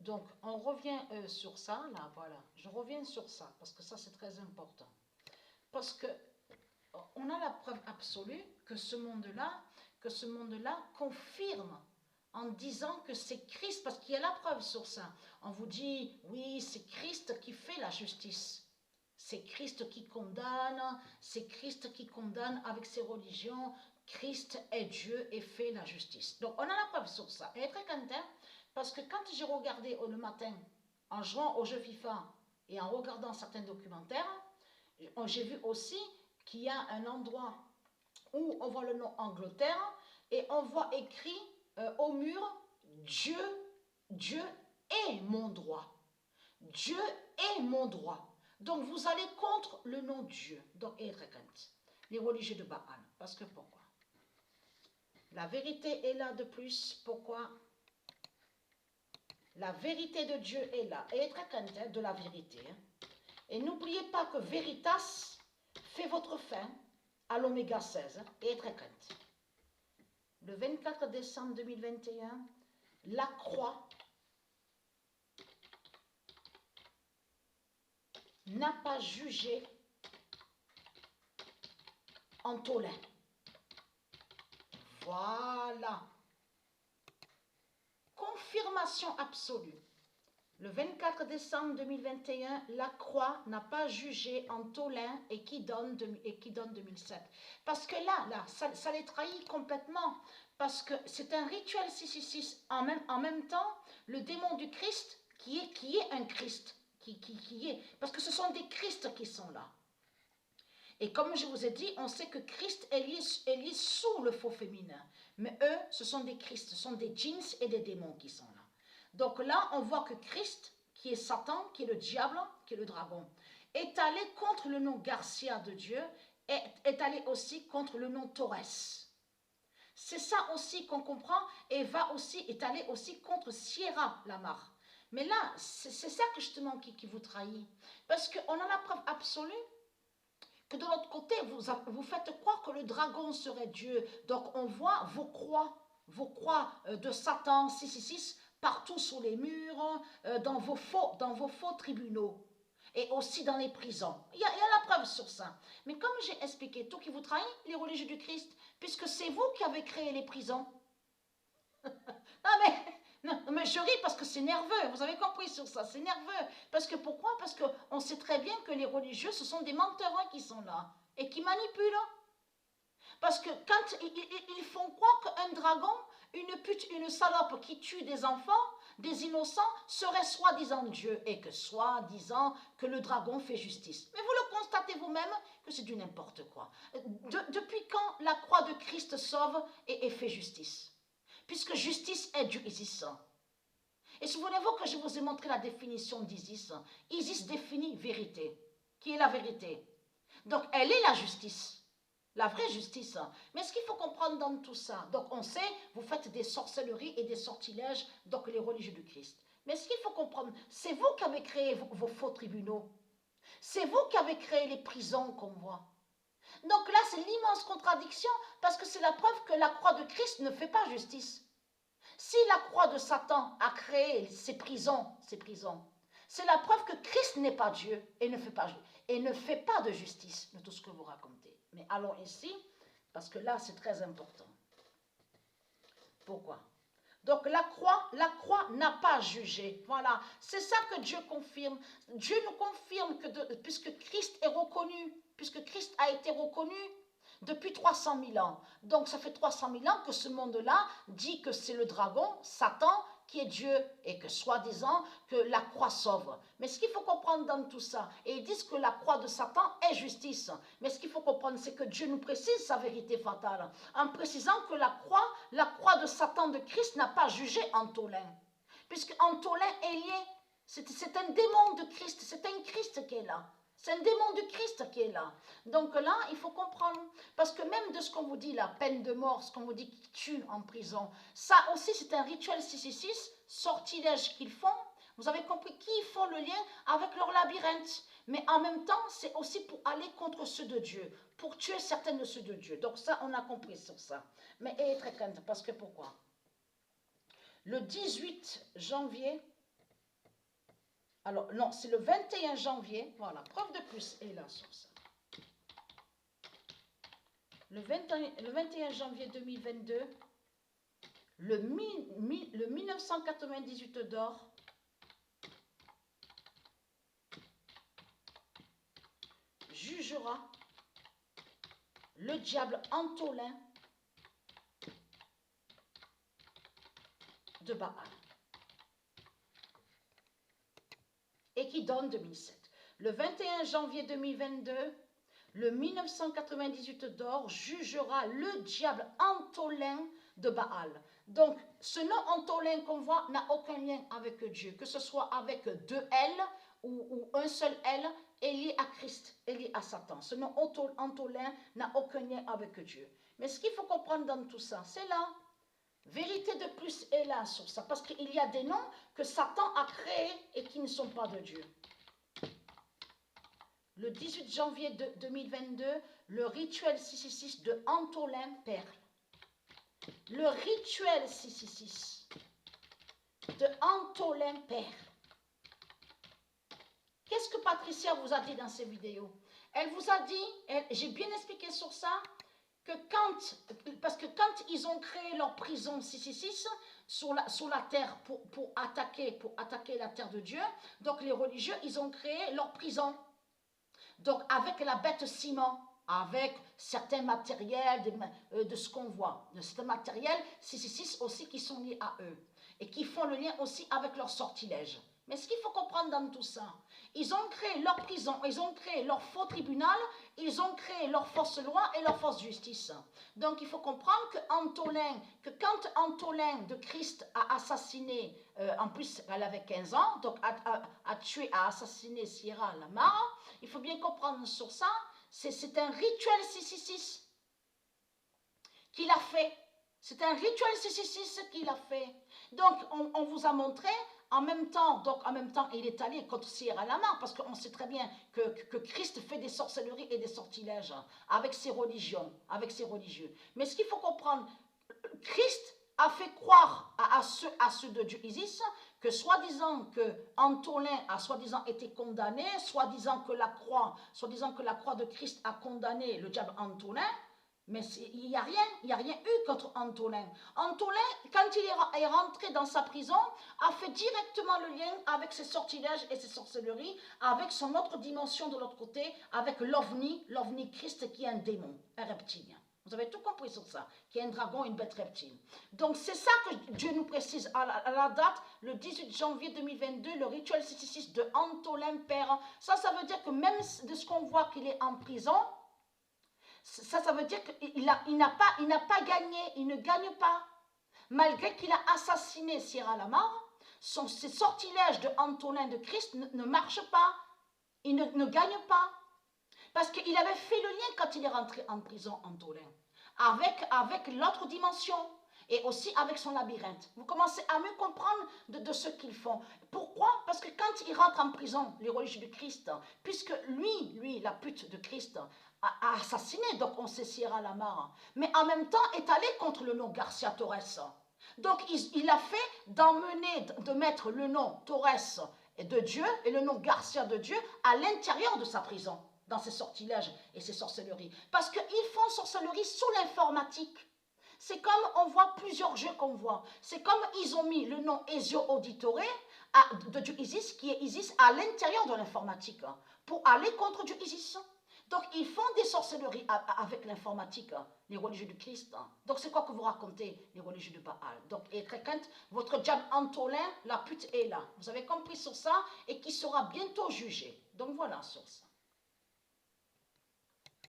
Donc, on revient sur ça, là, voilà. Je reviens sur ça, parce que ça, c'est très important. Parce que on a la preuve absolue que ce monde-là confirme en disant que c'est Christ, parce qu'il y a la preuve sur ça. On vous dit, oui, c'est Christ qui fait la justice. C'est Christ qui condamne, c'est Christ qui condamne avec ses religions. Christ est Dieu et fait la justice. Donc on a la preuve sur ça. Et très content, parce que quand j'ai regardé le matin, en jouant au jeu FIFA et en regardant certains documentaires, j'ai vu aussi qu'il y a un endroit où on voit le nom Angleterre et on voit écrit au mur Dieu, Dieu est mon droit. Dieu est mon droit. Donc vous allez contre le nom Dieu. Donc les religieux de Baal. Parce que pourquoi? La vérité est là de plus. Pourquoi? La vérité de Dieu est là. Et de la vérité. Et n'oubliez pas que Veritas fait votre fin à l'oméga 16 et très crainte. Le 24 décembre 2021, la croix n'a pas jugé Antolin. Voilà. Confirmation absolue. Le 24 décembre 2021, la croix n'a pas jugé Antolin et qui donne 2007. Parce que là ça les trahit complètement. Parce que c'est un rituel 666. En même temps, le démon du Christ, qui est un Christ, qui est. Parce que ce sont des Christs qui sont là. Et comme je vous ai dit, on sait que Christ est lié sous le faux féminin. Mais eux, ce sont des Christs, ce sont des djinns et des démons qui sont là. Donc là, on voit que Christ, qui est Satan, qui est le diable, qui est le dragon, est allé contre le nom Garcia de Dieu, est allé aussi contre le nom Torres. C'est ça aussi qu'on comprend et est allé aussi contre Sierra Lamar. Mais là, c'est ça que justement qui vous trahit. Parce qu'on a la preuve absolue que de l'autre côté, vous faites croire que le dragon serait Dieu. Donc on voit vos croix de Satan 666 partout sur les murs, dans vos faux tribunaux et aussi dans les prisons. Il y a la preuve sur ça. Mais comme j'ai expliqué, tout qui vous trahit, les religieux du Christ, puisque c'est vous qui avez créé les prisons. Non, mais je ris parce que c'est nerveux, vous avez compris sur ça, c'est nerveux. Parce que pourquoi? Parce qu'on sait très bien que les religieux, ce sont des menteurs qui sont là et qui manipulent. Parce que quand ils font croire qu'un dragon, une pute, une salope qui tue des enfants, des innocents, serait soi-disant Dieu et que soi-disant que le dragon fait justice. Mais vous le constatez vous-même que c'est du n'importe quoi. Depuis quand la croix de Christ sauve et fait justice? Puisque justice est du Isis. Et souvenez-vous que je vous ai montré la définition d'Isis. Isis définit vérité. Qui est la vérité? Donc elle est la justice. La vraie justice. Mais ce qu'il faut comprendre dans tout ça, donc on sait, vous faites des sorcelleries et des sortilèges, donc les religieux du Christ. Mais ce qu'il faut comprendre, c'est vous qui avez créé vos faux tribunaux. C'est vous qui avez créé les prisons qu'on voit. Donc là, c'est l'immense contradiction, parce que c'est la preuve que la croix de Christ ne fait pas justice. Si la croix de Satan a créé ces prisons, c'est la preuve que Christ n'est pas Dieu et ne fait pas de justice de tout ce que vous racontez. Mais allons ici, parce que là, c'est très important. Pourquoi? Donc la croix n'a pas jugé. Voilà, c'est ça que Dieu confirme. Dieu nous confirme que puisque Christ est reconnu, puisque Christ a été reconnu depuis 300 000 ans. Donc ça fait 300 000 ans que ce monde-là dit que c'est le dragon, Satan, qui est Dieu et que soi-disant que la croix sauve. Mais ce qu'il faut comprendre dans tout ça, et ils disent que la croix de Satan est justice, mais ce qu'il faut comprendre, c'est que Dieu nous précise sa vérité fatale, en précisant que la croix de Satan de Christ n'a pas jugé Antolin, puisque Antolin est lié, c'est un démon de Christ, c'est un Christ qui est là. C'est un démon du Christ qui est là. Donc là, il faut comprendre. Parce que même de ce qu'on vous dit, la peine de mort, ce qu'on vous dit qu'ils tuent en prison, ça aussi c'est un rituel 666, sortilège qu'ils font. Vous avez compris qu'ils font le lien avec leur labyrinthe. Mais en même temps, c'est aussi pour aller contre ceux de Dieu, pour tuer certains de ceux de Dieu. Donc ça, on a compris sur ça. Mais très calme, parce que pourquoi? Le 18 janvier Alors, non, c'est le 21 janvier. Voilà, preuve de plus est là sur ça. Le 21 janvier 2022, le 1998 d'or jugera le diable Antolin de Baal et qui donne 2007. Le 21 janvier 2022, le 1998 d'or jugera le diable Antolin de Baal. Donc, ce nom Antolin qu'on voit n'a aucun lien avec Dieu, que ce soit avec deux L ou un seul L, est lié à Christ, est lié à Satan. Ce nom Antolin n'a aucun lien avec Dieu. Mais ce qu'il faut comprendre dans tout ça, c'est là. Vérité de plus est là sur ça, parce qu'il y a des noms que Satan a créés et qui ne sont pas de Dieu. Le 18 janvier 2022, le rituel 666 de Antolin Perle. Le rituel 666 de Antolin Perle. Qu'est-ce que Patricia vous a dit dans ces vidéos? Elle vous a dit, j'ai bien expliqué sur ça, que parce que quand ils ont créé leur prison 666 sur la terre pour attaquer la terre de Dieu, donc les religieux, ils ont créé leur prison. Donc avec la bête ciment, avec certains matériels de ce qu'on voit, de certains matériels 666 aussi qui sont liés à eux et qui font le lien aussi avec leur sortilège. Mais ce qu'il faut comprendre dans tout ça, ils ont créé leur prison, ils ont créé leur faux tribunal, ils ont créé leur fausse loi et leur fausse justice. Donc il faut comprendre que quand Antolin de Christ a assassiné, en plus elle avait 15 ans, donc a tué, a assassiné Sierra Lamar, il faut bien comprendre sur ça, c'est un rituel 666 qu'il a fait. C'est un rituel 666 qu'il a fait. Donc on vous a montré. En même temps, il est allé contre Sierra Lamar, parce qu'on sait très bien que Christ fait des sorcelleries et des sortilèges avec ses religions, avec ses religieux. Mais ce qu'il faut comprendre, Christ a fait croire à ceux de Dieu Isis que soi-disant que Antolin a soi-disant été condamné, soi-disant que la croix de Christ a condamné le diable Antolin. Mais il n'y a rien eu contre Antolin. Antolin, quand il est rentré dans sa prison, a fait directement le lien avec ses sortilèges et ses sorcelleries, avec son autre dimension de l'autre côté, avec l'OVNI Christ qui est un démon, un reptilien. Vous avez tout compris sur ça, qui est un dragon, une bête reptile. Donc c'est ça que Dieu nous précise à la date, le 18 janvier 2022, le rituel 666 de Antolin Père. Ça veut dire que même de ce qu'on voit qu'il est en prison, ça veut dire qu'il n'a pas gagné, il ne gagne pas. Malgré qu'il a assassiné Sierra Lamar, ces sortilèges de Antolin de Christ ne marchent pas. Il ne gagne pas. Parce qu'il avait fait le lien quand il est rentré en prison, Antolin, avec l'autre dimension et aussi avec son labyrinthe. Vous commencez à mieux comprendre de ce qu'ils font. Pourquoi? Parce que quand il rentre en prison, les religieux du Christ, puisque lui, la pute de Christ, a assassiné, donc on sait Sierra Lamar, mais en même temps est allé contre le nom Garcia Torres. Donc il a fait de mettre le nom Torres de Dieu et le nom Garcia de Dieu à l'intérieur de sa prison, dans ses sortilèges et ses sorcelleries. Parce qu'ils font sorcellerie sous l'informatique. C'est comme on voit plusieurs jeux qu'on voit. C'est comme ils ont mis le nom Ezio Auditore de Dieu Isis, qui est Isis, à l'intérieur de l'informatique, pour aller contre Dieu Isis. Donc ils font des sorcelleries avec l'informatique, les religieux du Christ. Donc c'est quoi que vous racontez, les religieux de Baal? Donc et très crainte, votre diable Antolin, la pute est là. Vous avez compris sur ça et qui sera bientôt jugé. Donc voilà sur ça.